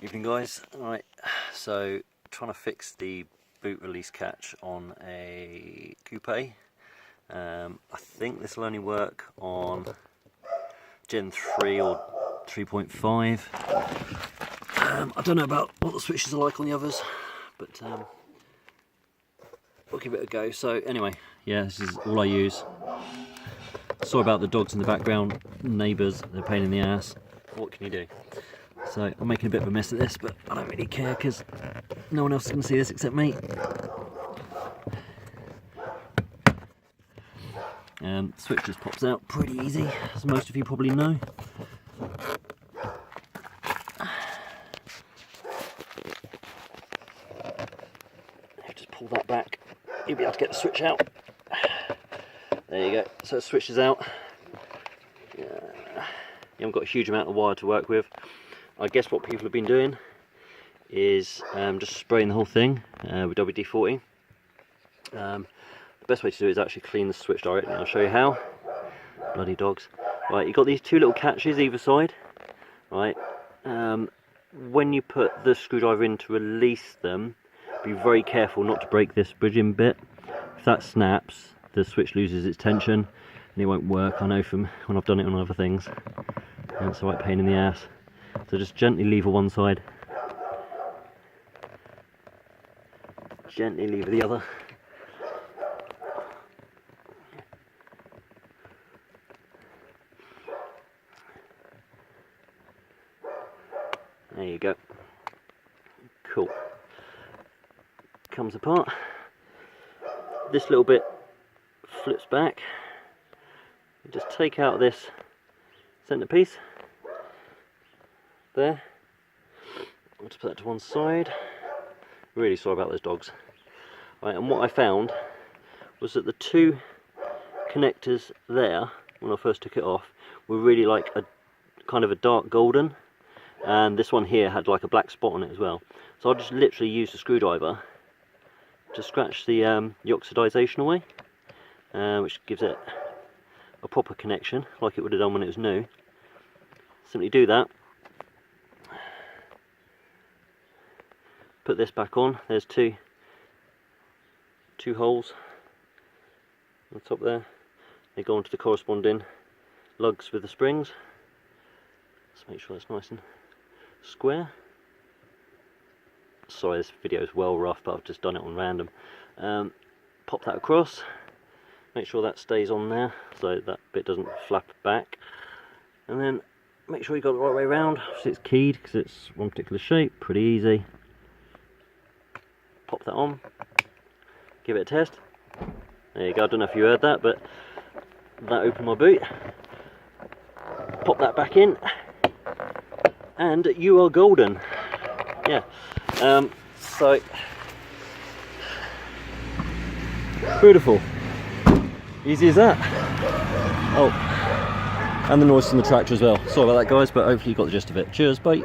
Evening guys. Alright, so trying to fix the boot release catch on a coupe. I think this will only work on Gen 3 or 3.5. I don't know about what the switches are like on the others, but we'll give it a go. So anyway, yeah, this is all I use. Sorry about the dogs in the background, neighbours, they're a pain in the ass. What can you do? So I'm making a bit of a mess of this, but I don't really care because no one else is going to see this except me. The switch just pops out pretty easy, as most of you probably know. Just pull that back, you'll be able to get the switch out. There you go, so the switch is out. You haven't got a huge amount of wire to work with. I guess what people have been doing is just spraying the whole thing with WD-40. The best way to do it is actually clean the switch directly. I'll show you how. Bloody dogs. Right, you've got these two little catches either side. Right, when you put the screwdriver in to release them, be very careful not to break this bridging bit. If that snaps, the switch loses its tension and it won't work. I know from when I've done it on other things. And it's a right pain in the ass. So just gently lever one side, gently lever the other. There you go. Cool. Comes apart. This little bit flips back. You just take out this centerpiece. There. I'll just put that to one side. Really sorry about those dogs. Right, and what I found was that the two connectors there, when I first took it off, were really like a kind of a dark golden, and this one here had like a black spot on it as well. So I just literally used a screwdriver to scratch the oxidization away, which gives it a proper connection like it would have done when it was new. Simply do that. Put this back on. There's two holes on the top there. They go onto the corresponding lugs with the springs. Let's make sure that's nice and square. Sorry, this video is well rough, but I've just done it on random. Pop that across. Make sure that stays on there so that bit doesn't flap back. And then make sure you got it the right way around. So it's keyed because it's one particular shape. Pretty easy. Pop that on, give it a test. There you go, I don't know if you heard that, but that opened my boot. Pop that back in, and you are golden. Yeah, so beautiful. Easy as that. Oh, and the noise from the tractor as well. Sorry about that guys, but hopefully you got the gist of it. Cheers, bye.